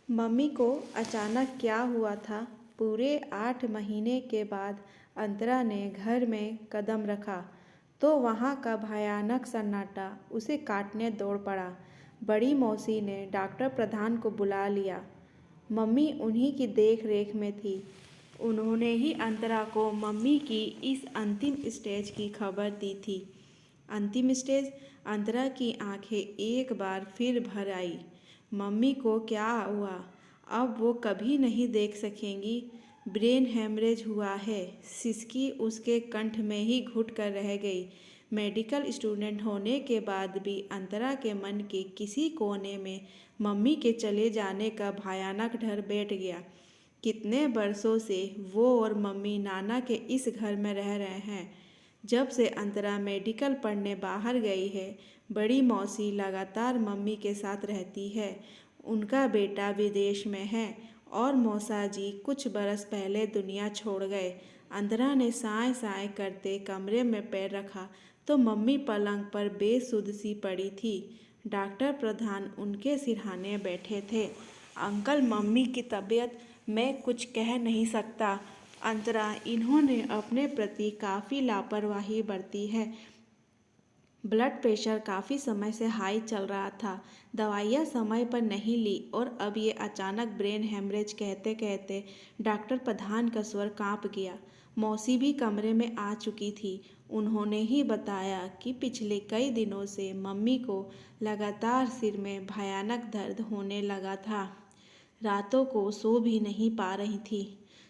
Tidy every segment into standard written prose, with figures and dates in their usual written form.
Mummy को अचानक क्या हुआ था। पूरे 8 महीने के बाद अंतरा ने घर में कदम रखा तो वहाँ का भयानक सन्नाटा उसे काटने दौड़ पड़ा। बड़ी मौसी ने डॉक्टर प्रधान को बुला लिया। मम्मी उन्हीं की देख रेख में थी। उन्होंने ही अंतरा को मम्मी की इस अंतिम स्टेज की खबर दी थी। अंतिम स्टेज। अंतरा की आंखें एक बार फिर भर आई। मम्मी को क्या हुआ, अब वो कभी नहीं देख सकेंगी। ब्रेन हैमरेज हुआ है। सिसकी उसके कंठ में ही घुट कर रह गई। मेडिकल स्टूडेंट होने के बाद भी अंतरा के मन के किसी कोने में मम्मी के चले जाने का भयानक डर बैठ गया। कितने बरसों से वो और मम्मी नाना के इस घर में रह रहे हैं। जब से अंतरा मेडिकल पढ़ने बाहर गई है, बड़ी मौसी लगातार मम्मी के साथ रहती है। उनका बेटा विदेश में है और मौसा जी कुछ बरस पहले दुनिया छोड़ गए। अंतरा ने साए साए करते कमरे में पैर रखा तो मम्मी पलंग पर बेसुध सी पड़ी थी। डॉक्टर प्रधान उनके सिरहाने बैठे थे। अंकल, मम्मी की तबीयत मैं कुछ कह नहीं सकता अंतरा, इन्होंने अपने प्रति काफ़ी लापरवाही बरती है। ब्लड प्रेशर काफ़ी समय से हाई चल रहा था। दवाइयाँ समय पर नहीं ली और अब ये अचानक ब्रेन हेमरेज कहते कहते डॉक्टर प्रधान का स्वर कांप गया। मौसी भी कमरे में आ चुकी थी। उन्होंने ही बताया कि पिछले कई दिनों से मम्मी को लगातार सिर में भयानक दर्द होने लगा था। रातों को सो भी नहीं पा रही थी।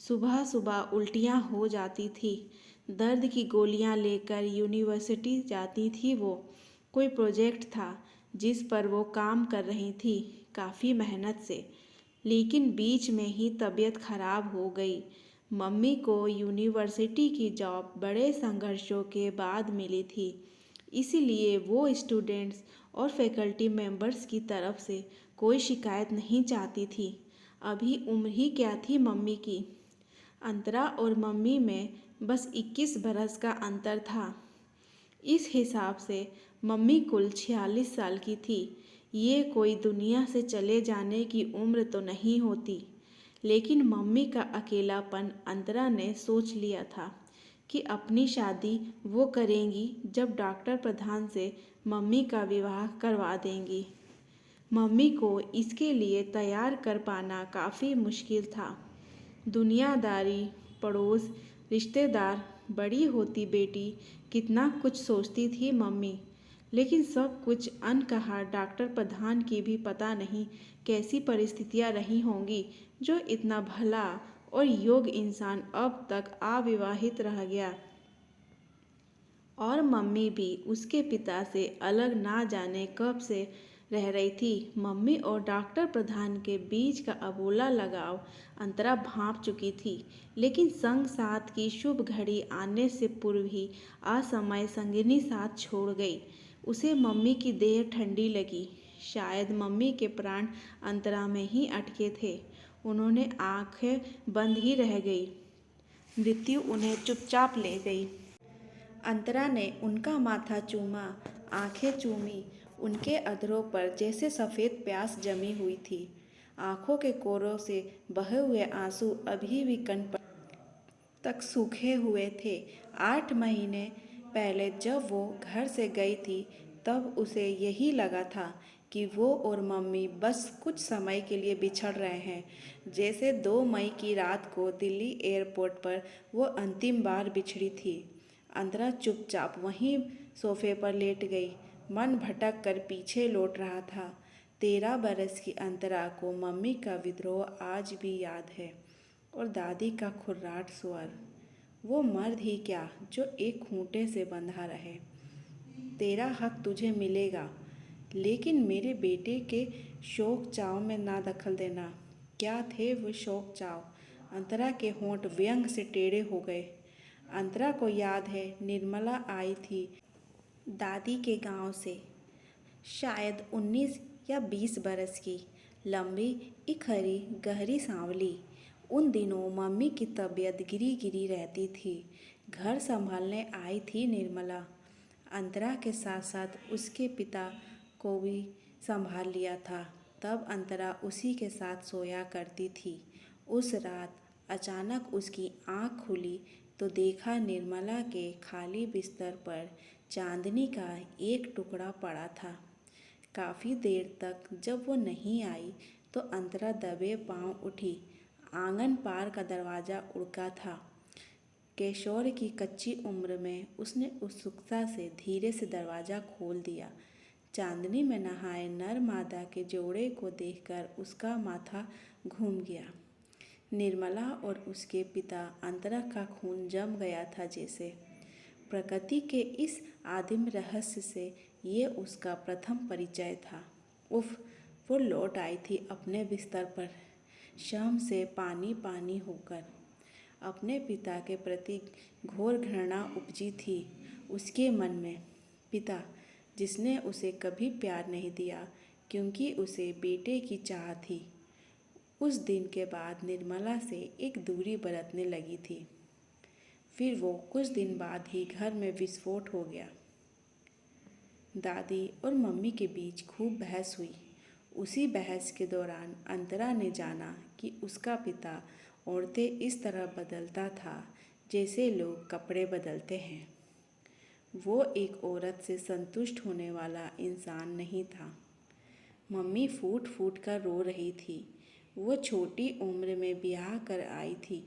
सुबह सुबह उल्टियाँ हो जाती थी। दर्द की गोलियां लेकर यूनिवर्सिटी जाती थी वो। कोई प्रोजेक्ट था जिस पर वो काम कर रही थी काफ़ी मेहनत से, लेकिन बीच में ही तबीयत खराब हो गई। मम्मी को यूनिवर्सिटी की जॉब बड़े संघर्षों के बाद मिली थी, इसीलिए वो स्टूडेंट्स और फैकल्टी मेंबर्स की तरफ से कोई शिकायत नहीं चाहती थी। अभी उम्र ही क्या थी मम्मी की। अंतरा और मम्मी में बस 21 बरस का अंतर था। इस हिसाब से मम्मी कुल 46 साल की थी। ये कोई दुनिया से चले जाने की उम्र तो नहीं होती, लेकिन मम्मी का अकेलापन अंतरा ने सोच लिया था कि अपनी शादी वो करेंगी जब डॉक्टर प्रधान से मम्मी का विवाह करवा देंगी। मम्मी को इसके लिए तैयार कर पाना काफ़ी मुश्किल था। दुनियादारी, पड़ोस, रिश्तेदार, बड़ी होती बेटी, कितना कुछ सोचती थी मम्मी, लेकिन सब कुछ अनकहा डॉक्टर प्रधान की भी पता नहीं कैसी परिस्थितियां रही होंगी जो इतना भला और योग्य इंसान अब तक अविवाहित रह गया। और मम्मी भी उसके पिता से अलग ना जाने कब से रह रही थी। मम्मी और डॉक्टर प्रधान के बीच का अबोला लगाव अंतरा भांप चुकी थी, लेकिन संग साथ की शुभ घड़ी आने से पूर्व ही असमय संगिनी साथ छोड़ गई। उसे मम्मी की देह ठंडी लगी। शायद मम्मी के प्राण अंतरा में ही अटके थे। उन्होंने आंखें बंद ही रह गई। मृत्यु उन्हें चुपचाप ले गई। अंतरा ने उनका माथा चूमा, आंखें चूमी। उनके अधरों पर जैसे सफ़ेद प्यास जमी हुई थी। आंखों के कोरों से बहे हुए आंसू अभी भी कन तक सूखे हुए थे। 8 महीने पहले जब वो घर से गई थी, तब उसे यही लगा था कि वो और मम्मी बस कुछ समय के लिए बिछड़ रहे हैं, जैसे 2 मई की रात को दिल्ली एयरपोर्ट पर वो अंतिम बार बिछड़ी थी। अंतरा चुपचाप वहीं सोफे पर लेट गई। मन भटक कर पीछे लौट रहा था। 13 बरस की अंतरा को मम्मी का विद्रोह आज भी याद है, और दादी का खुर्राट स्वर। वो मर्द ही क्या जो एक खूंटे से बंधा रहे। तेरा हक तुझे मिलेगा, लेकिन मेरे बेटे के शौक चाव में ना दखल देना। क्या थे वो शौक चाव? अंतरा के होंठ व्यंग से टेढ़े हो गए। अंतरा को याद है, निर्मला आई थी दादी के गांव से, शायद 19 या 20 बरस की, लंबी, इखरी, गहरी सांवली। उन दिनों मम्मी की तबीयत गिरी गिरी रहती थी। घर संभालने आई थी निर्मला। अंतरा के साथ साथ उसके पिता को भी संभाल लिया था। तब अंतरा उसी के साथ सोया करती थी। उस रात अचानक उसकी आँख खुली तो देखा निर्मला के खाली बिस्तर पर चांदनी का एक टुकड़ा पड़ा था। काफ़ी देर तक जब वो नहीं आई तो अंतरा दबे पांव उठी। आंगन पार का दरवाज़ा उड़का था। किशोर की कच्ची उम्र में उसने उत्सुकता से धीरे से दरवाज़ा खोल दिया। चांदनी में नहाए नर मादा के जोड़े को देखकर उसका माथा घूम गया। निर्मला और उसके पिता अंतरा का खून जम गया था जैसे। प्रकृति के इस आदिम रहस्य से ये उसका प्रथम परिचय था। उफ, वो लौट आई थी अपने बिस्तर पर शाम से पानी पानी होकर। अपने पिता के प्रति घोर घृणा उपजी थी उसके मन में। पिता जिसने उसे कभी प्यार नहीं दिया क्योंकि उसे बेटे की चाह थी। उस दिन के बाद निर्मला से एक दूरी बरतने लगी थी। फिर वो कुछ दिन बाद ही घर में विस्फोट हो गया। दादी और मम्मी के बीच खूब बहस हुई। उसी बहस के दौरान अंतरा ने जाना कि उसका पिता औरतें इस तरह बदलता था जैसे लोग कपड़े बदलते हैं। वो एक औरत से संतुष्ट होने वाला इंसान नहीं था। मम्मी फूट फूट कर रो रही थी। वो छोटी उम्र में ब्याह कर आई थी।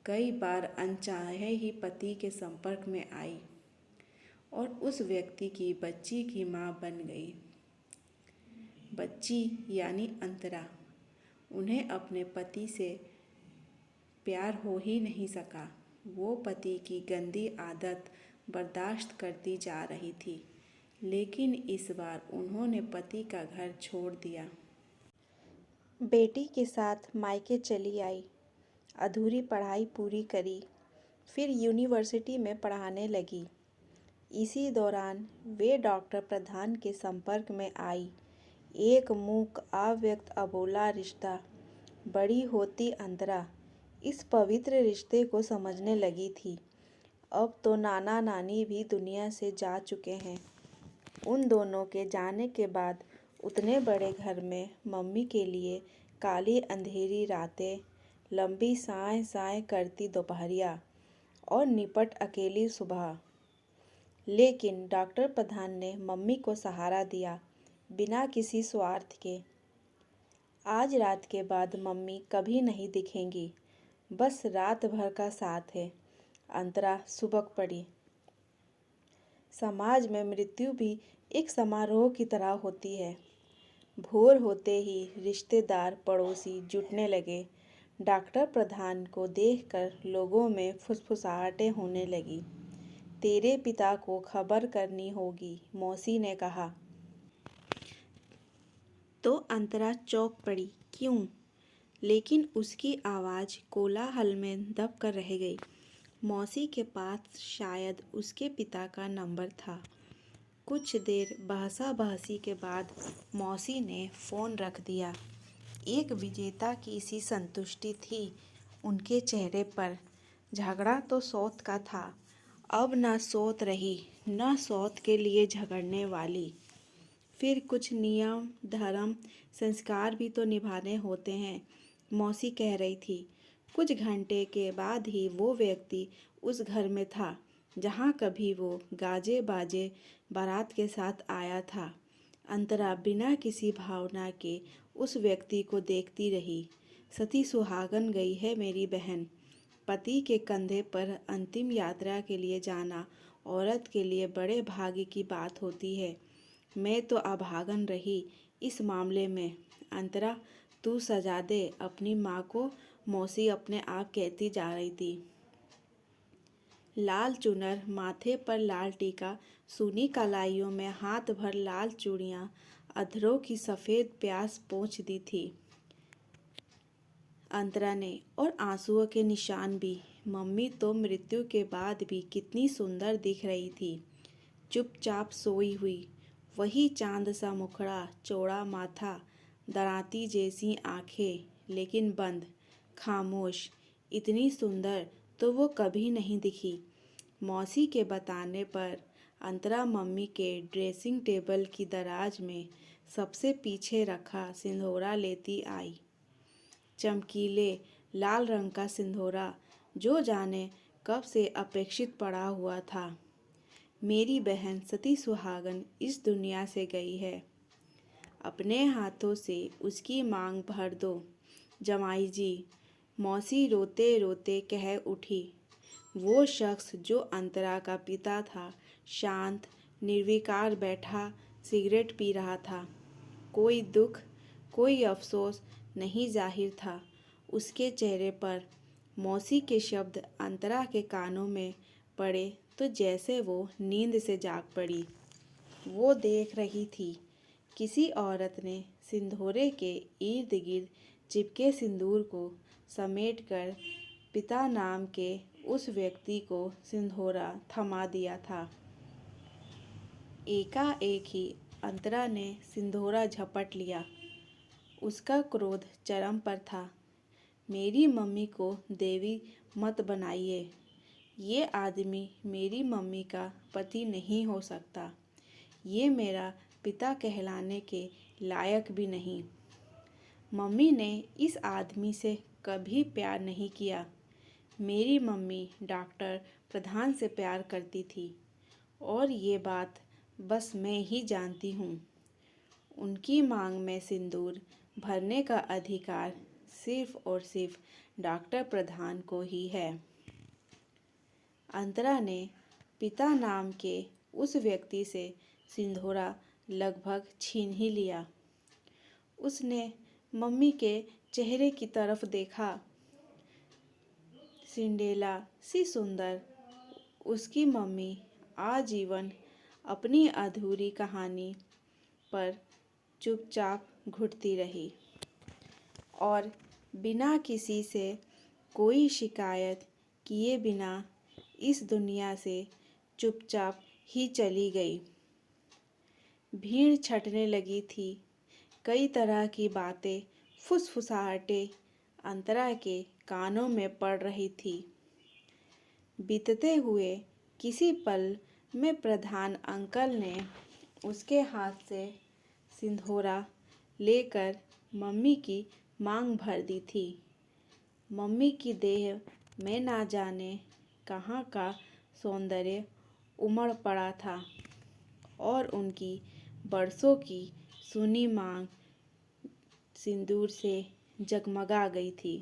कई बार अनचाहे ही पति के संपर्क में आई और उस व्यक्ति की बच्ची की माँ बन गई। बच्ची यानी अंतरा। उन्हें अपने पति से प्यार हो ही नहीं सका। वो पति की गंदी आदत बर्दाश्त करती जा रही थी, लेकिन इस बार उन्होंने पति का घर छोड़ दिया। बेटी के साथ मायके चली आई। अधूरी पढ़ाई पूरी करी, फिर यूनिवर्सिटी में पढ़ाने लगी। इसी दौरान वे डॉक्टर प्रधान के संपर्क में आई। एक मूक अव्यक्त अबोला रिश्ता। बड़ी होती अंतरा इस पवित्र रिश्ते को समझने लगी थी। अब तो नाना नानी भी दुनिया से जा चुके हैं। उन दोनों के जाने के बाद उतने बड़े घर में मम्मी के लिए काली अंधेरी रातें, लंबी साएं साएं करती दोपहरिया और निपट अकेली सुबह। लेकिन डॉक्टर प्रधान ने मम्मी को सहारा दिया बिना किसी स्वार्थ के। आज रात के बाद मम्मी कभी नहीं दिखेंगी, बस रात भर का साथ है। अंतरा सुबक पड़ी। समाज में मृत्यु भी एक समारोह की तरह होती है। भोर होते ही रिश्तेदार पड़ोसी जुटने लगे। डॉक्टर प्रधान को देखकर लोगों में फुसफुसाहटें होने लगी। तेरे पिता को खबर करनी होगी, मौसी ने कहा। तो अंतरा चौंक पड़ी। क्यों? लेकिन उसकी आवाज़ कोलाहल में दब कर रह गई। मौसी के पास शायद उसके पिता का नंबर था। कुछ देर बहसा बहसी के बाद मौसी ने फ़ोन रख दिया। एक विजेता की सी संतुष्टि थी उनके चेहरे पर। झगड़ा तो सौत का था, अब न सौत रही न सौत के लिए झगड़ने वाली। फिर कुछ नियम, धर्म, संस्कार भी तो निभाने होते हैं, मौसी कह रही थी। कुछ घंटे के बाद ही वो व्यक्ति उस घर में था जहाँ कभी वो गाजे बाजे बारात के साथ आया था। अंतरा बिना किसी भावना के उस व्यक्ति को देखती रही। सती सुहागन गई है मेरी बहन। पति के कंधे पर अंतिम यात्रा के लिए जाना औरत के लिए बड़े भाग्य की बात होती है। मैं तो अभागन रही इस मामले में। अंतरा, तू सजा दे अपनी माँ को, मौसी अपने आप कहती जा रही थी। लाल चुनर, माथे पर लाल टीका, सूनी कलाइयों में हाथ भर लाल चूड़ियाँ, अधरों की सफ़ेद प्यास पोंछ दी थी अंतरा ने, और आंसुओं के निशान भी। मम्मी तो मृत्यु के बाद भी कितनी सुंदर दिख रही थी, चुपचाप सोई हुई। वही चांद सा मुखड़ा, चौड़ा माथा, दराती जैसी आंखें, लेकिन बंद, खामोश। इतनी सुंदर तो वो कभी नहीं दिखी। मौसी के बताने पर अंतरा मम्मी के ड्रेसिंग टेबल की दराज में सबसे पीछे रखा सिंदूरा लेती आई। चमकीले लाल रंग का सिंदूरा जो जाने कब से अपेक्षित पड़ा हुआ था। मेरी बहन सती सुहागन इस दुनिया से गई है। अपने हाथों से उसकी मांग भर दो जमाई जी, मौसी रोते रोते कह उठी। वो शख्स जो अंतरा का पिता था शांत निर्विकार बैठा सिगरेट पी रहा था। कोई दुख कोई अफसोस नहीं जाहिर था उसके चेहरे पर। मौसी के शब्द अंतरा के कानों में पड़े तो जैसे वो नींद से जाग पड़ी। वो देख रही थी किसी औरत ने सिंदूरे के इर्द गिर्द चिपके सिंदूर को समेटकर पिता नाम के उस व्यक्ति को सिंदूरा थमा दिया था। एकाएक ही अंतरा ने सिंदूरा झपट लिया। उसका क्रोध चरम पर था। मेरी मम्मी को देवी मत बनाइए। ये आदमी मेरी मम्मी का पति नहीं हो सकता। ये मेरा पिता कहलाने के लायक भी नहीं। मम्मी ने इस आदमी से कभी प्यार नहीं किया। मेरी मम्मी डॉक्टर प्रधान से प्यार करती थी और ये बात बस मैं ही जानती हूँ। उनकी मांग में सिंदूर भरने का अधिकार सिर्फ और सिर्फ डॉक्टर प्रधान को ही है। अंतरा ने पिता नाम के उस व्यक्ति से सिंदूरा लगभग छीन ही लिया। उसने मम्मी के चेहरे की तरफ देखा। सिंडेला सी सुंदर उसकी मम्मी आजीवन अपनी अधूरी कहानी पर चुपचाप घुटती रही और बिना किसी से कोई शिकायत किए बिना इस दुनिया से चुपचाप ही चली गई। भीड़ छटने लगी थी। कई तरह की बातें फुसफुसाहटें अंतरा के कानों में पड़ रही थी। बीतते हुए किसी पल में प्रधान अंकल ने उसके हाथ से सिंदूरा लेकर मम्मी की मांग भर दी थी। मम्मी की देह में ना जाने कहाँ का सौंदर्य उमड़ पड़ा था और उनकी बरसों की सुनी मांग सिंदूर से जगमगा गई थी।